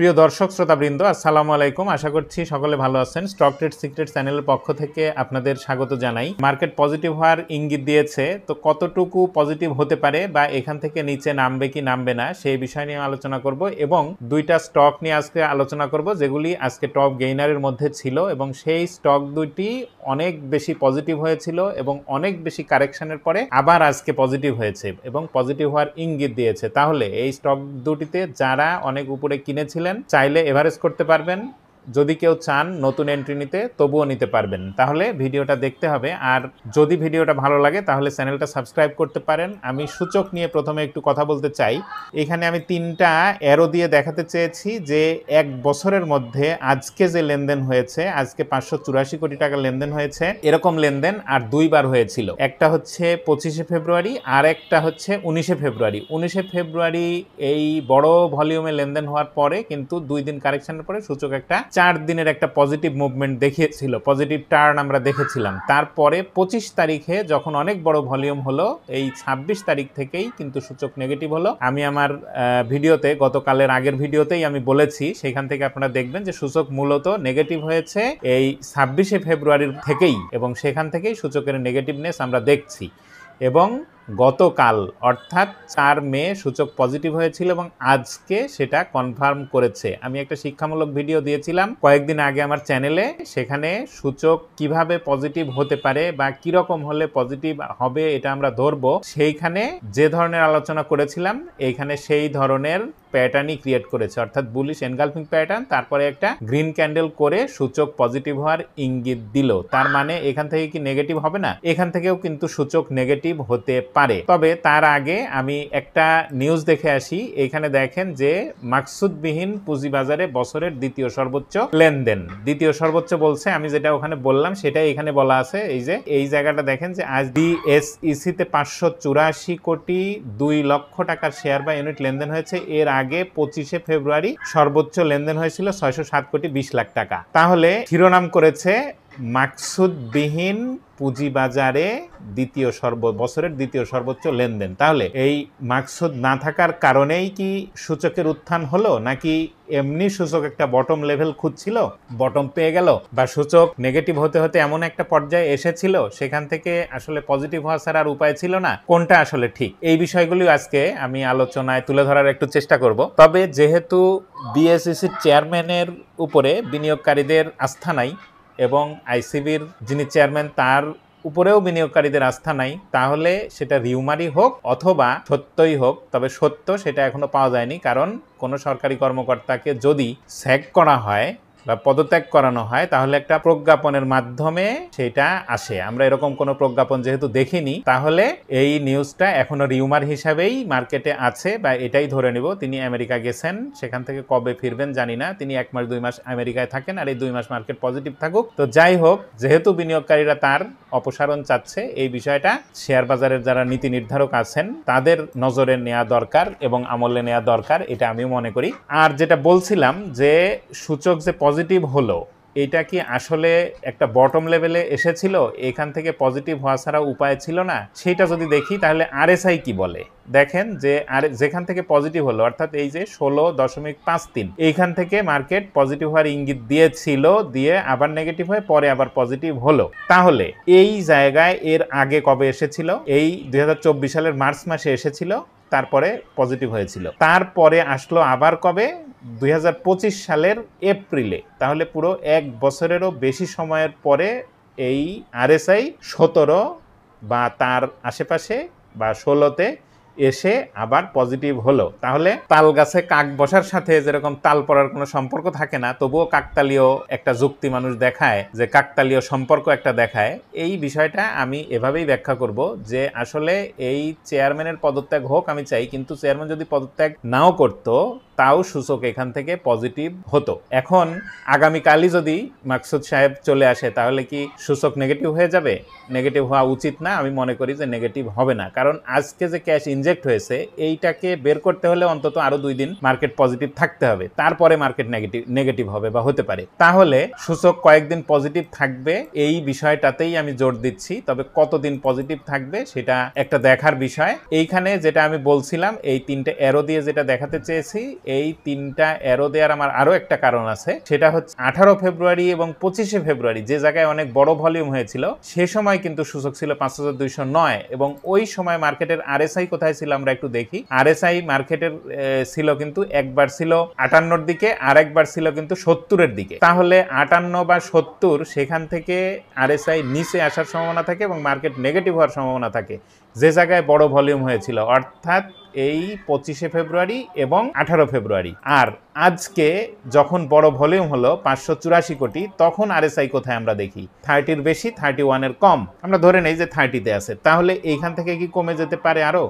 প্রিয় দর্শক শ্রোতাবৃন্দ, আসসালামু আলাইকুম। আশা করছি সকলে ভালো আছেন। স্টক ট্রেড সিক্রেট চ্যানেলের পক্ষ থেকে আপনাদের স্বাগত জানাই। মার্কেট পজিটিভ হওয়ার ইঙ্গিত দিয়েছে, তো কতটুকু পজিটিভ হতে পারে বা এখান থেকে নিচে নামবে কি নামবে না সেই বিষয় নিয়ে আলোচনা করব এবং দুইটা স্টক নিয়ে আজকে আলোচনা করব যেগুলি আজকে টপ গেইনারের মধ্যে ছিল এবং সেই স্টক দুটি অনেক বেশি পজিটিভ হয়েছিল এবং অনেক বেশি কারেকশনের পরে আবার আজকে পজিটিভ হয়েছে এবং পজিটিভ হওয়ার ইঙ্গিত দিয়েছে। তাহলে এই স্টক দুটিতে যারা অনেক উপরে কিনেছিলেন চাইলে এভারেজ করতে পারবেন, যদি কেউ চান নতুন এন্ট্রি নিতে তবুও নিতে পারবেন। তাহলে ভিডিওটা দেখতে হবে, আর যদি ভিডিওটা ভালো লাগে তাহলে চ্যানেলটা সাবস্ক্রাইব করতে পারেন। আমি সূচক নিয়ে প্রথমে একটু কথা বলতে চাই। এখানে আমি তিনটা অ্যারো দিয়ে দেখাতে চেয়েছি যে এক বছরের মধ্যে আজকে যে লেনদেন হয়েছে, আজকে 584 কোটি টাকা লেনদেন হয়েছে। এরকম লেনদেন আর দুইবার হয়েছিল, একটা হচ্ছে 25শে ফেব্রুয়ারি আর একটা হচ্ছে 19শে ফেব্রুয়ারি। 19শে ফেব্রুয়ারি এই বড় ভলিউমে লেনদেন হওয়ার পরে কিন্তু 2 দিন কারেকশনের পরে সূচক একটা 4 দিনের একটা পজিটিভ মুভমেন্ট দেখিয়েছিল, পজিটিভ টার্ন আমরা দেখেছিলাম। তারপরে 25 তারিখে যখন অনেক বড় ভলিউম হলো, এই 26 তারিখ থেকেই কিন্তু সূচক নেগেটিভ হলো। আমি আমার ভিডিওতে, গতকালের আগের ভিডিওতেই আমি বলেছি, সেখান থেকে আপনারা দেখবেন যে সূচক মূলত নেগেটিভ হয়েছে এই 26শে ফেব্রুয়ারির থেকেই এবং সেখান থেকেই সূচকের নেগেটিভনেস আমরা দেখছি। এবং গতকাল অর্থাৎ 4 মে সূচক পজিটিভ হয়েছিল এবং আজকে সেটা কনফার্ম করেছে। আমি একটা শিক্ষামূলক ভিডিও দিয়েছিলাম কয়েকদিন আগে আমার চ্যানেলে, সেখানে সূচক কিভাবে পজিটিভ হতে পারে বা কিরকম হলে পজিটিভ হবে এটা আমরা ধরবো, সেইখানে যে ধরনের আলোচনা করেছিলাম এইখানে সেই ধরনের প্যাটার্নই ক্রিয়েট করেছে, অর্থাৎ বুলিশ এনগালফিং প্যাটার্ন, তারপরে একটা গ্রিন ক্যান্ডেল করে সূচক পজিটিভ হওয়ার ইঙ্গিত দিল। তার মানে এখান থেকে কি নেগেটিভ হবে না? এখান থেকেও কিন্তু সূচক নেগেটিভ হতে পারে। তবে তার আগে আমি একটা নিউজ দেখে আসি। এখানে দেখেন যে মাকসুদবিহীন পুঁজিবাজারে বছরের দ্বিতীয় সর্বোচ্চ লেনদেন। দ্বিতীয় সর্বোচ্চ বলছে, আমি যেটা ওখানে বললাম সেটাই এখানে বলা আছে। এই যে এই জায়গাটা দেখেন যে আজ ডিএসইসি তে 584 কোটি 2 লক্ষ টাকার শেয়ার বা ইউনিট লেনদেন হয়েছে। এর আগে 25শে ফেব্রুয়ারি সর্বোচ্চ লেনদেন হয়েছিল 607 কোটি 20 লাখ টাকা। তাহলে শিরোনাম করেছে মাকসুদবিহীন পুঁজিবাজারে বছরের দ্বিতীয় সর্বোচ্চ লেনদেন। তাহলে এই মাকসুদ না থাকার কারণেই কি সূচকের উত্থান হলো, নাকি এমনি সূচক একটা বটম লেভেল খুঁজছিল, বটম পেয়ে গেল, বা সূচক নেগেটিভ হতে হতে এমন একটা পর্যায়ে এসেছিল সেখান থেকে আসলে পজিটিভ হওয়া ছাড়া আর উপায় ছিল না? কোনটা আসলে ঠিক? এই বিষয়গুলি আজকে আমি আলোচনায় তুলে ধরার একটু চেষ্টা করব। তবে যেহেতু বিএসইসির চেয়ারম্যানের উপরে বিনিয়োগকারীদের আস্থা নাই এবং আইসিবির যিনি চেয়ারম্যান তার উপরেও বিনিয়োগকারীদের আস্থা নাই, তাহলে সেটা রিউমারই হোক অথবা সত্যই হোক, তবে সত্য সেটা এখনো পাওয়া যায়নি। কারণ কোনো সরকারি কর্মকর্তাকে যদি স্যাক করা হয় বা পদত্যাগ করানো হয় তাহলে একটা প্রজ্ঞাপনের মাধ্যমে সেটা আসে। আমরা এরকম কোনো প্রজ্ঞাপন যেহেতু দেখিনি, তাহলে এই নিউজটা এখনো রিউমার হিসাবেই মার্কেটে আছে বা এটাই ধরে নিব। তিনি আমেরিকা গেছেন, সেখান থেকে কবে ফিরবেন জানি না। তিনি 1 মাস 2 মাস আমেরিকায় থাকেন, আর এই 2 মাস মার্কেট পজিটিভ থাকুক। তো যাই হোক, যেহেতু বিনিয়োগকারীরা তার অপসারণ চাচ্ছে, এই বিষয়টা শেয়ার বাজারের যারা নীতি নির্ধারক আছেন তাদের নজরে নেওয়া দরকার এবং আমলে নেওয়া দরকার, এটা আমিও মনে করি। আর যেটা বলছিলাম যে সূচক যে পজিটিভ হলো, এটা কি আসলে একটা বটম লেভেলে এসেছিল, এখান থেকে পজিটিভ হওয়া ছাড়া উপায় ছিল না? সেটা যদি দেখি তাহলে আরএসআই কি বলে দেখেন যে যেখান থেকে পজিটিভ হলো, অর্থাৎ এই যে 16.53, এইখান থেকে মার্কেট পজিটিভ হওয়ার ইঙ্গিত দিয়েছিল, দিয়ে আবার নেগেটিভ হয়ে পরে আবার পজিটিভ হলো। তাহলে এই জায়গায় এর আগে কবে এসেছিল? এই 2024 সালের মার্চ মাসে এসেছিল, তারপরে পজিটিভ হয়েছিল। তারপরে আসলো আবার কবে? 2025 সালের এপ্রিলে। তাহলে পুরো 1 বছরেরও বেশি সময়ের পরে এই আরএসআই 17 বা তার আশেপাশে বা 16তে এসে আবার পজিটিভ হলো। তাহলে তাল গাছে কাক বসার সাথে যেরকম তাল পড়ার কোনো সম্পর্ক থাকে না, তবুও কাকতালীয় একটা যুক্তি মানুষ দেখায়, যে কাকতালীয় সম্পর্ক একটা দেখায়। এই বিষয়টা আমি এভাবেই ব্যাখ্যা করব যে আসলে এই চেয়ারম্যানের পদত্যাগ হোক আমি চাই, কিন্তু চেয়ারম্যান যদি পদত্যাগ নাও করতো তাও সূচক এখান থেকে পজিটিভ হতো। এখন আগামীকালই যদি মাকসুদ সাহেব চলে আসে তাহলে কি সূচক নেগেটিভ হয়ে যাবে? নেগেটিভ হওয়া উচিত না, আমি মনে করি যে নেগেটিভ হবে না। কারণ আজকে যে ক্যাশ ইনজেকশন ইনজেক্ট হয়েছে এইটাকে বের করতে হলে অন্তত আরো 2 দিন মার্কেট পজিটিভ থাকতে হবে, তারপরে মার্কেট নেগেটিভ হবে বা হতে পারে। তাহলে সূচক কয়েকদিন পজিটিভ থাকবে এই বিষয়টাতেই আমি জোর দিচ্ছি, তবে কতদিন পজিটিভ থাকবে সেটা একটা দেখার বিষয়। এইখানে যেটা আমি বলছিলাম, এই 3টে অ্যারো দিয়ে যেটা দেখাতে চেয়েছি, এই 3টা অ্যারো দেওয়ার আমার আরো একটা কারণ আছে, সেটা হচ্ছে 18 ফেব্রুয়ারি এবং 25শে ফেব্রুয়ারি যে জায়গায় অনেক বড় ভলিউম হয়েছিল সে সময় কিন্তু সূচক ছিল 5209 এবং ওই সময় মার্কেটের আরএসআই কোথায় ছিল আমরা একটু দেখি। আরএসআই মার্কেটের ছিল কিন্তু একবার ছিল 58-র দিকে আর একবার ছিল কিন্তু 70-এর দিকে। তাহলে 58 বা 70 সেখান থেকে আরএসআই নিচে আসার সম্ভাবনা থাকে এবং মার্কেট নেগেটিভ হওয়ার সম্ভাবনা থাকে যে জায়গায় বড় ভলিউম হয়েছিল, অর্থাৎ এই 25শে ফেব্রুয়ারি এবং 18 ফেব্রুয়ারি। আর আজকে যখন বড় ভলিউম হলো 584 কোটি, তখন আরএসআই কোথায় আমরা দেখি 30-র বেশি, 31-এর কম, আমরা ধরে নেই যে 30-তে আছে। তাহলে এইখান থেকে কি কমে যেতে পারে? আরো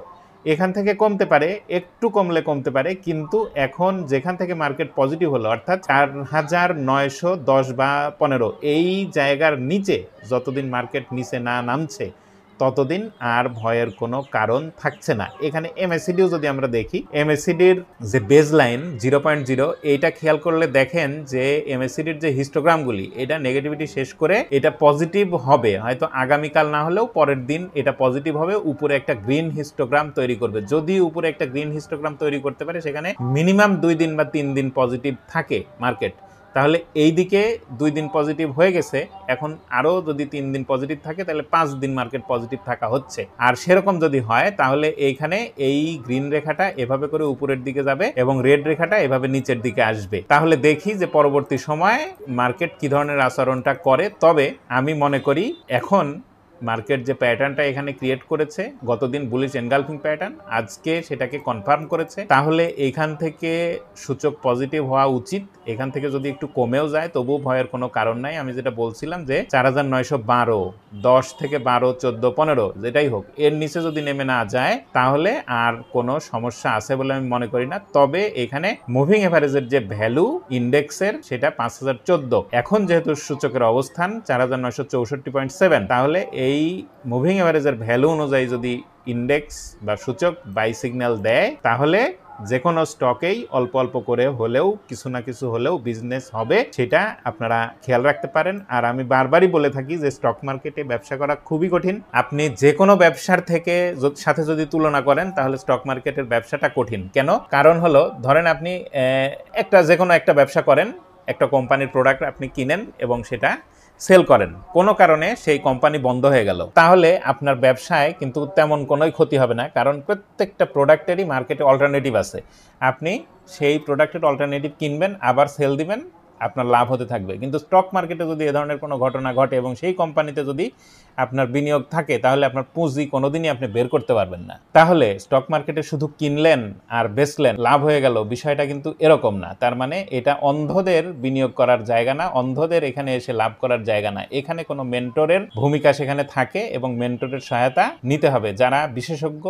এখান থেকে কমতে পারে, একটু কমলে কমতে পারে, কিন্তু এখন যেখান থেকে মার্কেট পজিটিভ হলো অর্থাৎ 4910 বা 15 এই জায়গার নিচে যতদিন মার্কেট নিচে না নামছে ততদিন আর ভয়ের কোনো কারণ থাকছে না। এখানে এমএসিডিও যদি আমরা দেখি, এমএসিডির যে বেজ লাইন 0.0, এইটা খেয়াল করলে দেখেন যে এমএসিডির যে হিস্টোগ্রামগুলি এটা নেগেটিভিটি শেষ করে এটা পজিটিভ হবে, হয়তো আগামীকাল না হলেও পরের দিন এটা পজিটিভ হবে, উপরে একটা গ্রিন হিস্টোগ্রাম তৈরি করবে। যদি উপরে একটা গ্রিন হিস্টোগ্রাম তৈরি করতে পারে সেখানে মিনিমাম 2 দিন বা 3 দিন পজিটিভ থাকে মার্কেট, তাহলে এই দিকে 2 দিন পজিটিভ হয়ে গেছে, এখন আরো যদি 3 দিন পজিটিভ থাকে তাহলে 5 দিন মার্কেট পজিটিভ থাকা হচ্ছে। আর সেরকম যদি হয় তাহলে এইখানে এই গ্রিন রেখাটা এভাবে করে উপরের দিকে যাবে এবং রেড রেখাটা এভাবে নিচের দিকে আসবে। তাহলে দেখি যে পরবর্তী সময় মার্কেট কি ধরনের আচরণটা করে। তবে আমি মনে করি এখন মার্কেট যে প্যাটার্নটা এখানে ক্রিয়েট করেছে, গতদিন বুলিশ এনগালফিং প্যাটার্ন, আজকে সেটাকে কনফার্ম করেছে, তাহলে এখান থেকে সূচক পজিটিভ হওয়া উচিত। এখান থেকে যদি একটু কমেও যায় তবুও ভয়ের কোনো কারণ নাই। আমি যেটা বলছিলাম যে 4912, 10 থেকে 12, 14, 15 যেটাই হোক, এর নিচে যদি নেমে না যায় তাহলে আর কোনো সমস্যা আছে বলে আমি মনে করি না। তবে এখানে মুভিং এভারেজের যে ভ্যালু ইন্ডেক্সের সেটা 5014, এখন যেহেতু সূচকের অবস্থান 4964.7, তাহলে এই মুভিং এভারেজের ভ্যালু অনুযায়ী যদি ইন্ডেক্স বা সূচক বাই সিগন্যাল দেয় তাহলে যে কোনো স্টকেই অল্প অল্প করে হলেও কিছু না কিছু হলেও বিজনেস হবে, সেটা আপনারা খেয়াল রাখতে পারেন। আর আমি বারবারই বলে থাকি যে স্টক মার্কেটে ব্যবসা করা খুবই কঠিন। আপনি যে কোনো ব্যবসার থেকে সাথে যদি তুলনা করেন তাহলে স্টক মার্কেটের ব্যবসাটা কঠিন। কেন? কারণ হলো, ধরেন আপনি যে কোনো একটা ব্যবসা করেন, একটা কোম্পানির প্রোডাক্ট আপনি কিনেন এবং সেটা সেল করেন, কোনো কারণে সেই কোম্পানি বন্ধ হয়ে গেল, তাহলে আপনার ব্যবসায় কিন্তু তেমন কোনোই ক্ষতি হবে না, কারণ প্রত্যেকটা প্রোডাক্টেরই মার্কেটে অল্টারনেটিভ আছে। আপনি সেই প্রোডাক্টের অল্টারনেটিভ কিনবেন, আবার সেল দিবেন, আপনার লাভ হতে থাকবে। কিন্তু স্টক মার্কেটে যদি এ ধরনের কোনো ঘটনা ঘটে এবং সেই কোম্পানিতে যদি আপনার বিনিয়োগ থাকে তাহলে আপনার পুঁজি কোনোদিনই আপনি বের করতে পারবেন না। তাহলে স্টক মার্কেটে শুধু কিনলেন আর বেচলেন, লাভ হয়ে গেল, বিষয়টা কিন্তু এরকম না। তার মানে এটা অন্ধদের বিনিয়োগ করার জায়গা না, অন্ধদের এখানে এসে লাভ করার জায়গা না। এখানে কোনো মেন্টরের ভূমিকা সেখানে থাকে এবং মেন্টরের সহায়তা নিতে হবে। যারা বিশেষজ্ঞ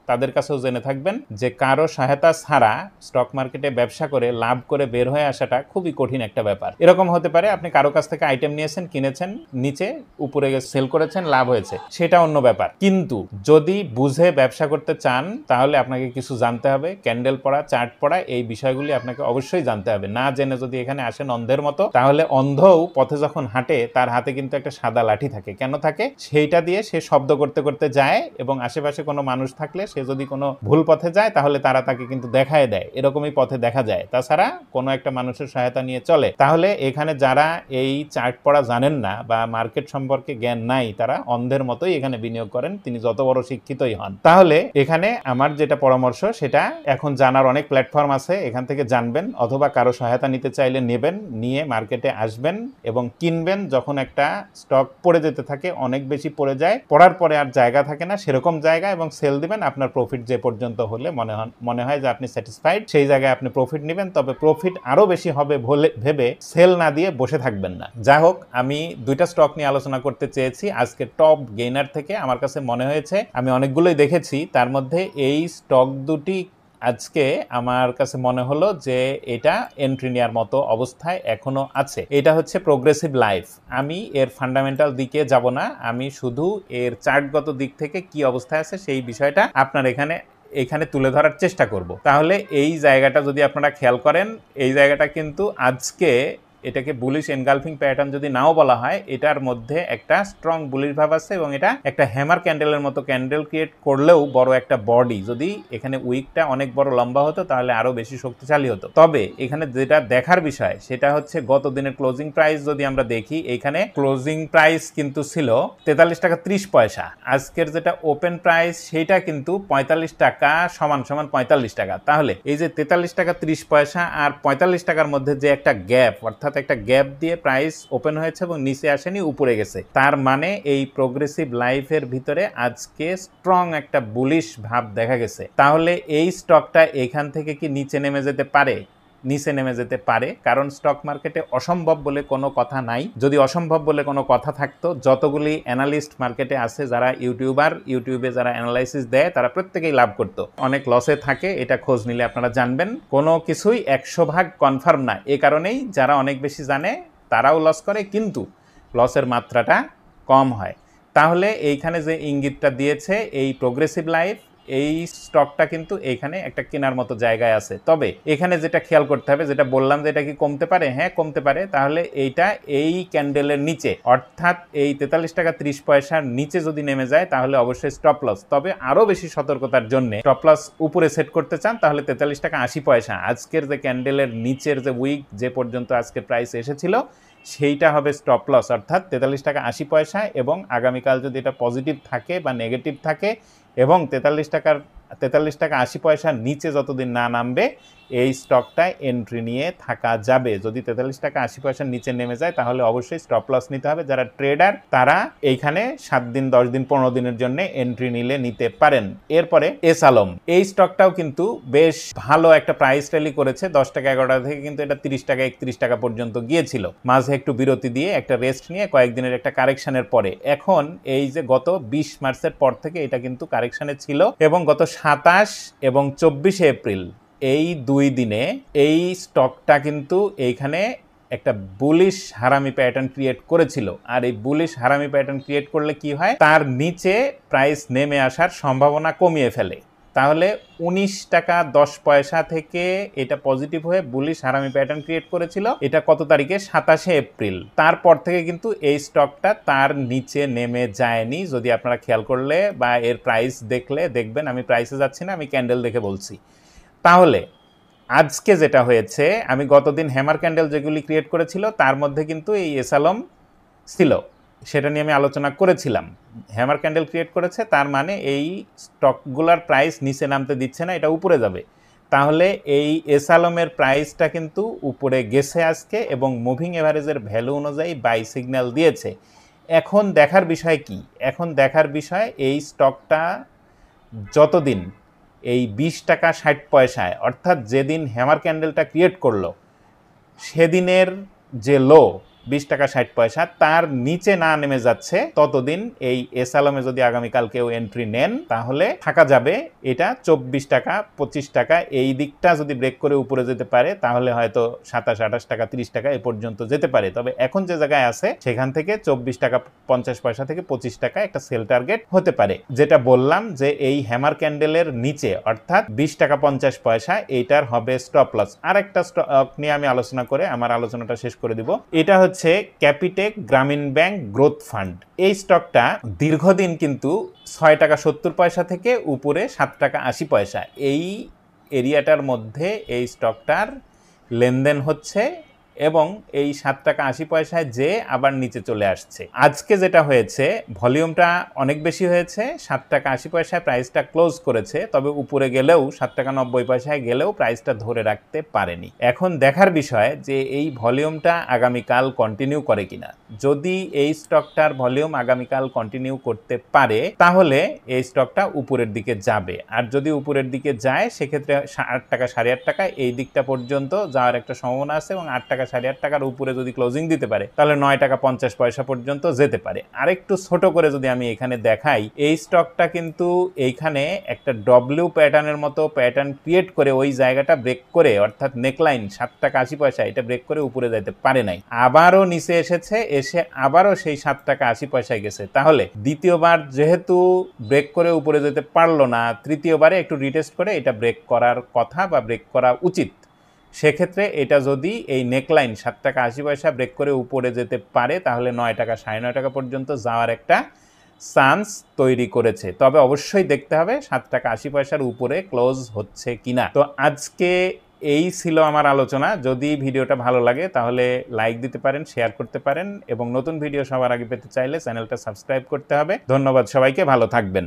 তাদের কাছেও জেনে থাকবেন যে কারো সহায়তা ছাড়া স্টক মার্কেটে ব্যবসা করে লাভ করে বের হয়ে আসাটা খুবই কঠিন একটা ব্যাপার। এরকম হতে পারে আপনি কারো কাছ থেকে আইটেম নিয়েছেন, কিনেছেন, নিচে উপরে সেল করেছেন, লাভ হয়েছে, সেটা অন্য ব্যাপার। কিন্তু যদি বুঝে ব্যবসা করতে চান তাহলে আপনাকে কিছু জানতে হবে, ক্যান্ডেল পড়া, চার্ট পড়া, এই বিষয়গুলি আপনাকে অবশ্যই জানতে হবে। না জেনে যদি এখানে আসেন অন্ধের মতো, তাহলে অন্ধও পথে যখন হাঁটে তার হাতে কিন্তু একটা সাদা লাঠি থাকে। কেন থাকে? সেইটা দিয়ে সে শব্দ করতে করতে যায় এবং আশেপাশে কোনো মানুষ থাকলে সে যদি কোনো ভুল পথে যায় তাহলে তারা তাকে কিন্তু দেখায় দেয়, এরকমই পথে দেখা যায়। তাছাড়া কোনো একটা মানুষের সহায়তা নিয়ে চলে। তাহলে এখানে যারা এই চার্ট পড়া জানেন না বা মার্কেট সম্পর্কে জ্ঞান নাই, তারা অন্ধের মতোই এখানে বিনিয়োগ করেন, তিনি যত বড় শিক্ষিতই হন। তাহলে এখানে আমার যেটা পরামর্শ, সেটা এখন জানার অনেক প্ল্যাটফর্ম আছে, এখান থেকে জানবেন, অথবা কারো সহায়তা নিতে চাইলে নেবেন, নিয়ে মার্কেটে আসবেন এবং কিনবেন। যখন একটা স্টক পড়ে যেতে থাকে, অনেক বেশি পড়ে যায়, পড়ার পরে আর জায়গা থাকে না, সেরকম জায়গা, এবং সেল দিবেন। আপনার প্রফিট যে পর্যন্ত হলে মনে হয় যে আপনি স্যাটিসফাইড, সেই জায়গায় আপনি প্রফিট নেবেন। তবে প্রফিট আরো বেশি হবে ভেবে সেল না দিয়ে বসে থাকবেন না। যাই হোক, আমি দুইটা স্টক নিয়ে আলোচনা করতে চেয়েছি আজকে। টপ গেইনার থেকে আমার কাছে মনে হয়েছে, আমি অনেকগুলোই দেখেছি, তার মধ্যে এই স্টক দুটি আজকে আমার কাছে মনে হলো যে এটা এন্ট্রি নেওয়ার মতো অবস্থায় এখনো আছে। এটা হচ্ছে প্রোগ্রেসিভ লাইফ। আমি এর ফান্ডামেন্টাল দিকে যাব না, আমি শুধু এর চার্টগত দিক থেকে কি অবস্থায় আছে সেই বিষয়টা আপনার এখানে এখানে তুলে ধরার চেষ্টা করব। তাহলে এই জায়গাটা যদি আপনারা খেয়াল করেন, এই জায়গাটা কিন্তু আজকে এটাকে বুলিশ এনগালফিং প্যাটার্ন যদি নাও বলা হয়, এটার মধ্যে একটা স্ট্রং বুলিশ ভাব আছে এবং এটা একটা হ্যামার ক্যান্ডেলের মতো ক্যান্ডেল ক্রিয়েট করলেও বড় একটা বডি, যদি এখানে উইকটা অনেক বড় লম্বা হতো তাহলে আরো বেশি শক্তিশালী হতো। তবে এখানে যেটা দেখার বিষয় সেটা হচ্ছে গত দিনের ক্লোজিং প্রাইস যদি আমরা দেখি, এখানে ক্লোজিং প্রাইস কিন্তু ছিল 43 টাকা 30 পয়সা। আজকের যেটা ওপেন প্রাইস সেটা কিন্তু 45 টাকা সমান সমান 45 টাকা। তাহলে এই যে 43 টাকা 30 পয়সা আর 45 টাকার মধ্যে যে একটা গ্যাপ, অর্থাৎ একটা গ্যাপ দিয়ে প্রাইস ওপেন হয়েছে এবং নিচে আসেনি, উপরে গেছে, তার মানে এই প্রোগ্রেসিভ লাইফের ভিতরে আজকে স্ট্রং একটা বুলিশ ভাব দেখা গেছে। তাহলে এই স্টকটা এখান থেকে কি নিচে নেমে যেতে পারে? নিচে নেমে যেতে পারে, কারণ স্টক মার্কেটে অসম্ভব বলে কোনো কথা নাই। যদি অসম্ভব বলে কোনো কথা থাকতো, যতগুলি অ্যানালিস্ট মার্কেটে আছে, যারা ইউটিউবে যারা অ্যানালাইসিস দেয়, তারা প্রত্যেকেই লাভ করতো। অনেক লসে থাকে, এটা খোঁজ নিলে আপনারা জানবেন। কোনো কিছুই 100% কনফার্ম না, এ কারণেই যারা অনেক বেশি জানে তারাও লস করে, কিন্তু লসের মাত্রাটা কম হয়। তাহলে এইখানে যে ইঙ্গিতটা দিয়েছে এই প্রোগ্রেসিভ লাইফ, এই স্টকটা কিন্তু এখানে একটা কেনার মতো জায়গায় আছে। তবে এখানে যেটা খেয়াল করতে হবে, যেটা বললাম যে এটা কি কমতে পারে, হ্যাঁ কমতে পারে। তাহলে এইটা এই ক্যান্ডেলের নিচে, অর্থাৎ এই 43 টাকা 30 পয়সার নিচে যদি নেমে যায় তাহলে অবশ্যই স্টপ লস। তবে আরো বেশি সতর্কতার জন্য স্টপ লস উপরে সেট করতে চান তাহলে 43 টাকা 80 পয়সা, আজকের যে ক্যান্ডেলের নিচের যে উইক যে পর্যন্ত আজকের প্রাইস এসেছিল, সেইটা হবে স্টপ লস, অর্থাৎ 43 টাকা 80 পয়সা। এবং আগামীকাল যদি এটা পজিটিভ থাকে বা নেগেটিভ থাকে এবং 43 টাকা 80 পয়সার নিচে যতদিন না নামবে, এই স্টকটায় এন্ট্রি নিয়ে থাকা যাবে। যদি 43 টাকা 80 পয়সার নিচে নেমে যায় তাহলে অবশ্যই স্টপ লস নিতে হবে। যারা ট্রেডার তারা এইখানে 7 দিন 10 দিন 15 দিনের জন্য এন্ট্রি নিলে নিতে পারেন। এরপরে এস আলম, এই স্টকটাও কিন্তু বেশ ভালো একটা প্রাইস র্যালি করেছে। 10 টাকা 11 টাকা থেকে কিন্তু এটা 30 টাকা 31 টাকা পর্যন্ত গিয়েছিল, মাঝে একটু বিরতি দিয়ে একটা রেস্ট নিয়ে কয়েকদিনের একটা কারেকশনের পরে। এখন এই যে গত 20 মার্চের পর থেকে এটা কিন্তু কারেকশনে ছিল এবং গত 27 এবং 24 এপ্রিল এই 2 দিনে এই স্টকটা কিন্তু এইখানে একটা বুলিশ হারামি প্যাটার্ন ক্রিয়েট করেছিল। আর এই বুলিশ হারামি প্যাটার্ন ক্রিয়েট করলে কি হয়, তার নিচে প্রাইস নেমে আসার সম্ভাবনা কমিয়ে ফেলে। তাহলে 19 টাকা 10 পয়সা থেকে এটা পজিটিভ হয়ে বুলিশ হারামি প্যাটার্ন ক্রিয়েট করেছিল। এটা কত তারিখে? 27 এপ্রিল। তারপর থেকে কিন্তু এই স্টকটা তার নিচে নেমে যায়নি। যদি আপনারা খেয়াল করলে বা এর প্রাইস দেখলে দেখবেন, আমি প্রাইসে যাচ্ছি না, আমি ক্যান্ডেল দেখে বলছি। তাহলে আজকে যেটা হয়েছে, আমি গতদিন হ্যামার ক্যান্ডেল যেগুলি ক্রিয়েট করেছিল তার মধ্যে কিন্তু এই এস আলম ছিল, সেটা নিয়ে আমি আলোচনা করেছিলাম। হ্যামার ক্যান্ডেল ক্রিয়েট করেছে, তার মানে এই স্টকগুলোর প্রাইস নিচে নামতে দিচ্ছে না, এটা উপরে যাবে। তাহলে এই এস আলমের প্রাইসটা কিন্তু উপরে গেছে আজকে এবং মুভিং এভারেজের ভ্যালু অনুযায়ী বাই সিগন্যাল দিয়েছে। এখন দেখার বিষয় কি? এখন দেখার বিষয় এই স্টকটা যতদিন এই 20 টাকা 60 পয়সায়, অর্থাৎ যেদিন হ্যামার ক্যান্ডেলটা ক্রিয়েট করলো সেদিনের যে লো 20 টাকা 60 পয়সা, তার নিচে না নেমে যাচ্ছে ততদিন এই এস আলমে যদি আগামীকাল কেউ এন্ট্রি নেন তাহলে থাকা যাবে। এটা 24 টাকা 25 টাকা এই দিকটা যদি ব্রেক করে উপরে যেতে পারে তাহলে হয়তো 27 28 টাকা 30 টাকা এ পর্যন্ত যেতে পারে। তবে এখন যে জায়গায় আছে সেখান থেকে 24 টাকা 50 পয়সা থেকে 25 টাকা একটা সেল টার্গেট হতে পারে। যেটা বললাম যে এই হ্যামার ক্যান্ডেলের নিচে, অর্থাৎ 20 টাকা 50 পয়সা, এইটার হবে স্টপ লস। আরেকটা স্টক নিয়ে আমি আলোচনা করে আমার আলোচনাটা শেষ করে দিব। এটা হচ্ছে ক্যাপিটেক গ্রামীণ ব্যাংক গ্রোথ ফান্ড। এই স্টকটা দীর্ঘদিন কিন্তু 6 টাকা 70 পয়সা থেকে উপরে 7 টাকা 80 পয়সা এই এরিয়াটার মধ্যে এই স্টকটার লেনদেন হচ্ছে এবং এই 7 টাকা 80 পয়সায় যে আবার নিচে চলে আসছে। আজকে যেটা হয়েছে, ভলিউমটা অনেক বেশি হয়েছে, 7 টাকা 80 পয়সায় প্রাইসটা ক্লোজ করেছে, তবে উপরে গেলেও 7 টাকা 90 পয়সায় গেলেও প্রাইসটা ধরে রাখতে পারেনি। এখন দেখার বিষয় যে এই ভলিউমটা আগামীকাল কন্টিনিউ করে কিনা। যদি এই স্টকটার ভলিউম আগামীকাল কন্টিনিউ করতে পারে তাহলে এই স্টকটা উপরের দিকে যাবে, আর যদি উপরের দিকে যায় সেক্ষেত্রে 8 টাকা 8.5 টাকা এই দিকটা পর্যন্ত যাওয়ার একটা সম্ভাবনা আছে এবং 8 টাকা টাকা 8.5 টাকার উপরে যদি ক্লোজিং দিতে পারে তাহলে 9 টাকা 50 পয়সা পর্যন্ত যেতে পারে। আরেকটু ছোট করে যদি আমি এখানে দেখাই, এই স্টকটা কিন্তু এইখানে একটা ডব্লিউ প্যাটার্নের মতো প্যাটার্ন ক্রিয়েট করে ওই জায়গাটা ব্রেক করে, অর্থাৎ নেকলাইন 7 টাকা 80 পয়সা, এটা ব্রেক করে উপরে যেতে পারে নাই, আবারও নিচে এসেছে, এসে আবারও সেই 7 টাকা 80 পয়সায় গেছে। তাহলে দ্বিতীয়বার যেহেতু ব্রেক করে উপরে যেতে পারলো না, তৃতীয়বারে একটু রিটেস্ট করে এটা ব্রেক করার কথা বা ব্রেক করা উচিত। সেক্ষেত্রে এটা যদি এই নেকলাইন 7 টাকা 80 পয়সা ব্রেক করে উপরে যেতে পারে তাহলে 9 টাকা 9.5 টাকা পর্যন্ত যাওয়ার একটা চান্স তৈরি করেছে। তবে অবশ্যই দেখতে হবে 7 টাকা 80 পয়সার উপরে ক্লোজ হচ্ছে কিনা। তো আজকে এই ছিল আমার আলোচনা। যদি ভিডিওটা ভালো লাগে তাহলে লাইক দিতে পারেন, শেয়ার করতে পারেন এবং নতুন ভিডিও সবার আগে পেতে চাইলে চ্যানেলটা সাবস্ক্রাইব করতে হবে। ধন্যবাদ সবাইকে, ভালো থাকবেন।